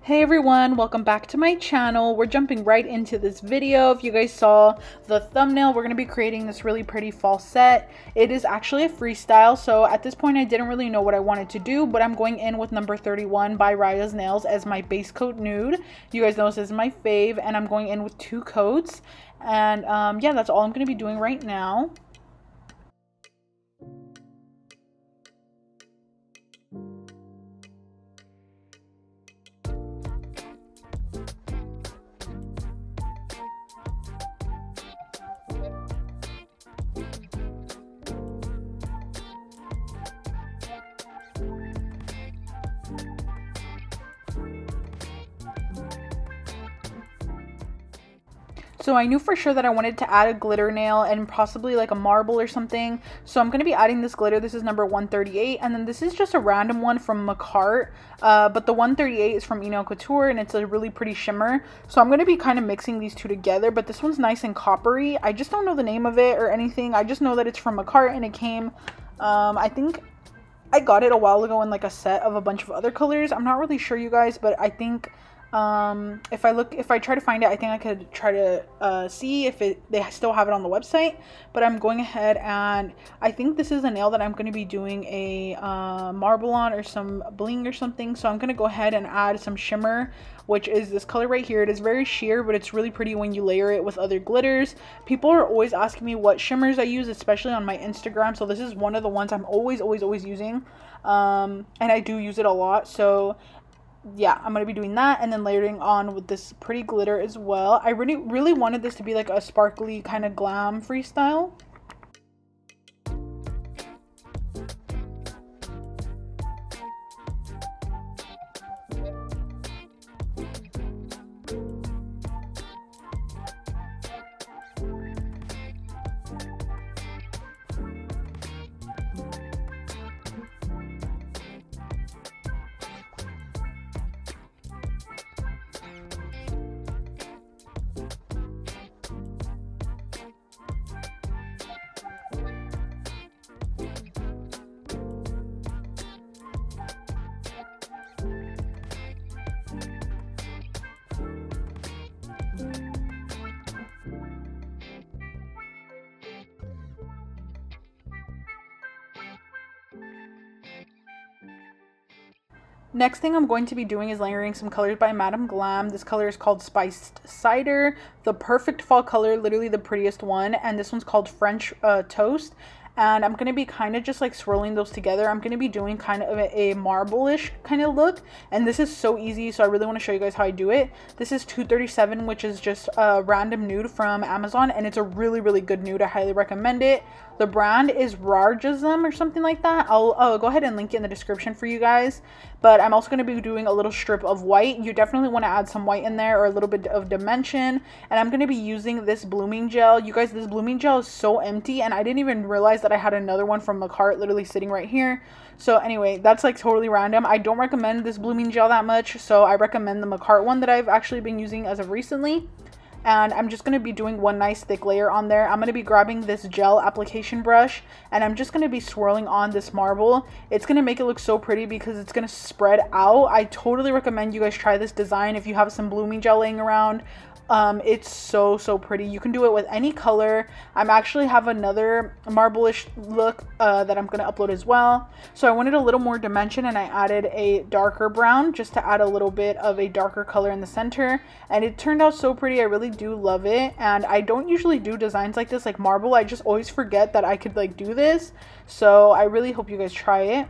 Hey everyone, welcome back to my channel. We're jumping right into this video. If you guys saw the thumbnail, we're going to be creating this really pretty fall set. It is actually a freestyle, so at this point I didn't really know what I wanted to do, but I'm going in with number 31 by Riyas Nails as my base coat nude. You guys know this is my fave, and I'm going in with 2 coats. And yeah, that's all I'm going to be doing right now. So I knew for sure that I wanted to add a glitter nail and possibly like a marble or something. So I'm going to be adding this glitter. This is number 138. And then this is just a random one from Macart. But the 138 is from Enailcouture and it's a really pretty shimmer. So I'm going to be kind of mixing these two together. But this one's nice and coppery. I just don't know the name of it or anything. I just know that it's from Macart and it came, I think I got it a while ago in like a set of a bunch of other colors. I'm not really sure, you guys, but I think if I try to find it, I think I could try to see if they still have it on the website. But I'm going ahead and I think this is a nail that I'm going to be doing a marble on or some bling or something. So I'm going to go ahead and add some shimmer, which is this color right here. It is very sheer, but it's really pretty when you layer it with other glitters. People are always asking me what shimmers I use, especially on my Instagram. So this is one of the ones I'm always using, and I do use it a lot. So yeah, I'm going to be doing that and then layering on with this pretty glitter as well. I really wanted this to be like a sparkly kind of glam freestyle. Next thing I'm going to be doing is layering some colors by Madame Glam. This color is called Spiced Cider, the perfect fall color, literally the prettiest one. And this one's called French Toast. And I'm going to be kind of just like swirling those together. I'm going to be doing kind of a marble-ish kind of look. And this is so easy, so I really want to show you guys how I do it. This is 237, which is just a random nude from Amazon. And it's a really good nude. I highly recommend it. The brand is RHINESTONES or something like that. I'll go ahead and link it in the description for you guys. But I'm also going to be doing a little strip of white. You definitely want to add some white in there or a little bit of dimension. And I'm going to be using this blooming gel. You guys, this blooming gel is so empty. And I didn't even realize that I had another one from Macart literally sitting right here. So anyway, that's like totally random. I don't recommend this blooming gel that much. So I recommend the Macart one that I've actually been using as of recently. And I'm just going to be doing one nice thick layer on there. I'm going to be grabbing this gel application brush and I'm just going to be swirling on this marble. It's going to make it look so pretty because it's going to spread out. I totally recommend you guys try this design if you have some blooming gel laying around. It's so pretty. You can do it with any color. I'm actually have another marble-ish look that I'm going to upload as well. So I wanted a little more dimension and I added a darker brown just to add a little bit of a darker color in the center, and it turned out so pretty. I really do love it, and I don't usually do designs like this, like marble. I just always forget that I could like do this, so I really hope you guys try it.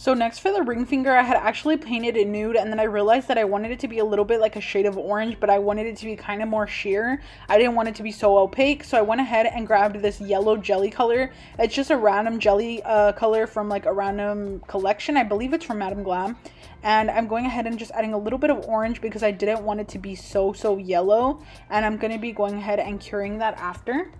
So next for the ring finger, I had actually painted it nude, and then I realized that I wanted it to be a little bit like a shade of orange, but I wanted it to be kind of more sheer. I didn't want it to be so opaque, so I went ahead and grabbed this yellow jelly color. It's just a random jelly color from like a random collection. I believe it's from Madame Glam. And I'm going ahead and just adding a little bit of orange because I didn't want it to be so yellow. And I'm going to be going ahead and curing that after.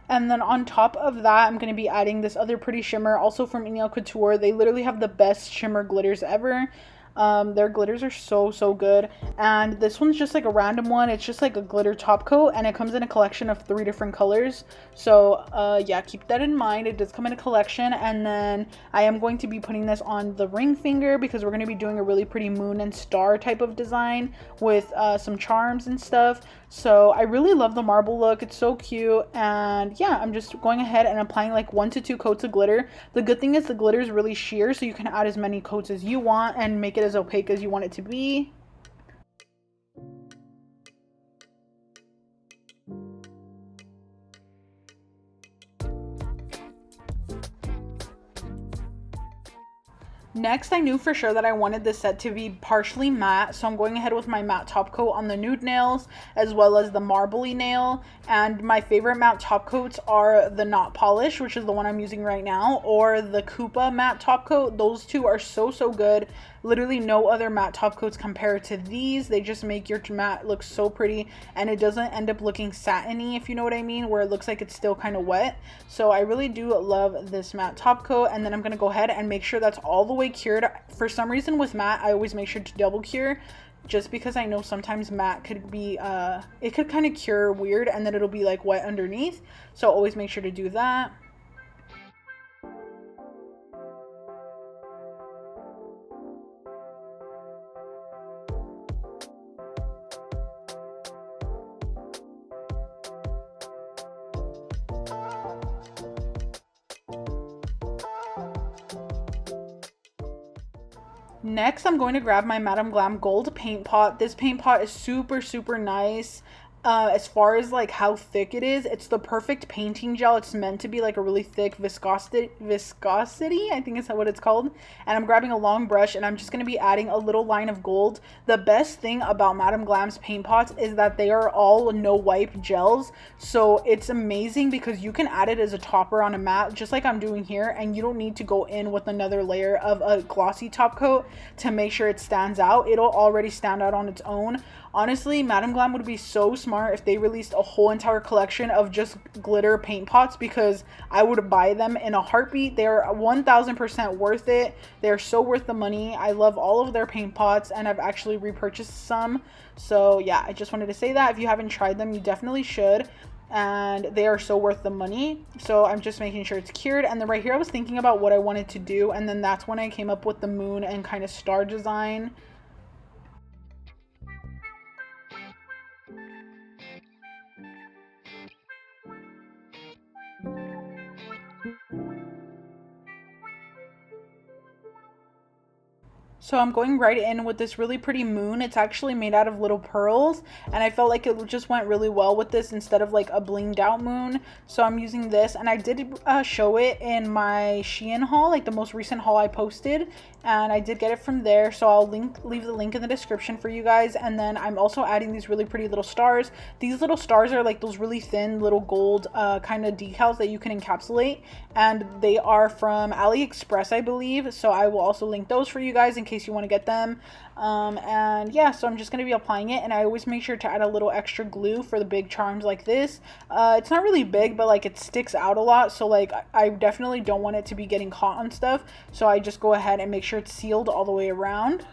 And then on top of that, I'm going to be adding this other pretty shimmer, also from Enailcouture. They literally have the best shimmer glitters ever. Their glitters are so good. And this one's just like a random one. It's just like a glitter top coat, and it comes in a collection of 3 different colors. So yeah, keep that in mind. It does come in a collection. And then I am going to be putting this on the ring finger because we're going to be doing a really pretty moon and star type of design with some charms and stuff. So I really love the marble look. It's so cute. And yeah, I'm just going ahead and applying like 1 to 2 coats of glitter. The good thing is the glitter is really sheer, so you can add as many coats as you want and make it as opaque as you want it to be. Next, I knew for sure that I wanted this set to be partially matte, so I'm going ahead with my matte top coat on the nude nails as well as the marbly nail. And my favorite matte top coats are the Not Polish, which is the one I'm using right now, or the Koopa matte top coat. Those two are so good. Literally no other matte top coats compare to these. They just make your matte look so pretty, and it doesn't end up looking satiny, if you know what I mean, where it looks like it's still kind of wet. So I really do love this matte top coat. And then I'm going to go ahead and make sure that's all the way cured. For some reason with matte, I always make sure to double cure, just because I know sometimes matte could be it could kind of cure weird and then it'll be like wet underneath. So always make sure to do that. Next, I'm going to grab my Madame Glam gold paint pot. This paint pot is super nice. As far as like how thick it is, it's the perfect painting gel. It's meant to be like a really thick viscosity, I think is what it's called. And I'm grabbing a long brush and I'm just going to be adding a little line of gold. The best thing about Madame Glam's paint pots is that they are all no wipe gels. So it's amazing because you can add it as a topper on a mat, just like I'm doing here, and you don't need to go in with another layer of a glossy top coat to make sure it stands out. It'll already stand out on its own. Honestly, Madame Glam would be so smart if they released a whole entire collection of just glitter paint pots, because I would buy them in a heartbeat. They're 1000% worth it. They're so worth the money. I love all of their paint pots, and I've actually repurchased some. So yeah, I just wanted to say that. If you haven't tried them, you definitely should. And they are so worth the money. So I'm just making sure it's cured. And then right here I was thinking about what I wanted to do, and then that's when I came up with the moon and kind of star design. So I'm going right in with this really pretty moon. It's actually made out of little pearls, and I felt like it just went really well with this instead of like a blinged out moon. So I'm using this, and I did show it in my Shein haul, like the most recent haul I posted, and I did get it from there. So I'll leave the link in the description for you guys. And then I'm also adding these really pretty little stars. These little stars are like those really thin little gold kind of decals that you can encapsulate, and they are from AliExpress, I believe. So I will also link those for you guys in case you want to get them. And yeah, so I'm just going to be applying it, and I always make sure to add a little extra glue for the big charms like this. It's not really big, but like it sticks out a lot, so like I definitely don't want it to be getting caught on stuff. So I just go ahead and make sure it's sealed all the way around.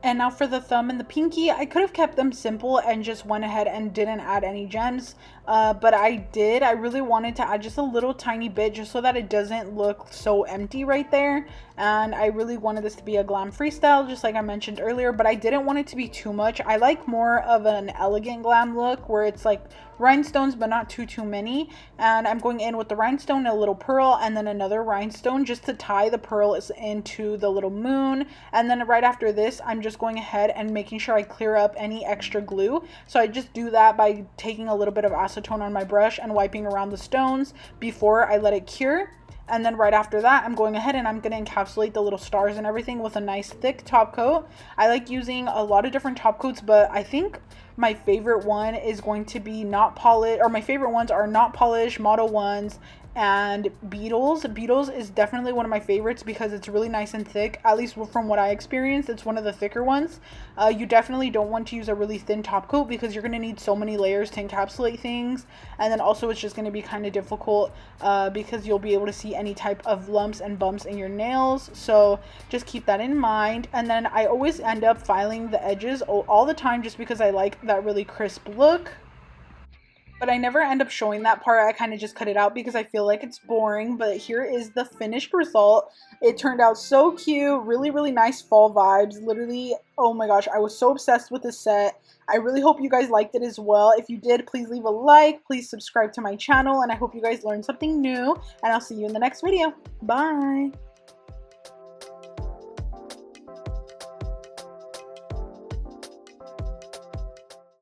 And now for the thumb and the pinky, I could have kept them simple and just went ahead and didn't add any gems, but I did. I really wanted to add just a little tiny bit just so that it doesn't look so empty right there. And I really wanted this to be a glam freestyle, just like I mentioned earlier, but I didn't want it to be too much. I like more of an elegant glam look where it's like rhinestones but not too many. And I'm going in with the rhinestone, a little pearl, and then another rhinestone just to tie the pearls into the little moon. And then right after this, I'm just going ahead and making sure I clear up any extra glue. So I just do that by taking a little bit of acetone on my brush and wiping around the stones before I let it cure. And then right after that, I'm going ahead and I'm going to encapsulate the little stars and everything with a nice thick top coat. I like using a lot of different top coats, but I think my favorite one is going to be not polished, or my favorite ones are not polished, Model 1s, and Beetles. Beetles is definitely one of my favorites because it's really nice and thick. At least from what I experienced, it's one of the thicker ones. You definitely don't want to use a really thin top coat because you're going to need so many layers to encapsulate things. And then also it's just going to be kind of difficult because you'll be able to see any type of lumps and bumps in your nails. So just keep that in mind. And then I always end up filing the edges all the time just because I like that really crisp look. But I never end up showing that part. I kind of just cut it out because I feel like it's boring. But here is the finished result. It turned out so cute. Really nice fall vibes. Literally, oh my gosh, I was so obsessed with this set. I really hope you guys liked it as well. If you did, please leave a like. Please subscribe to my channel. And I hope you guys learned something new. And I'll see you in the next video. Bye.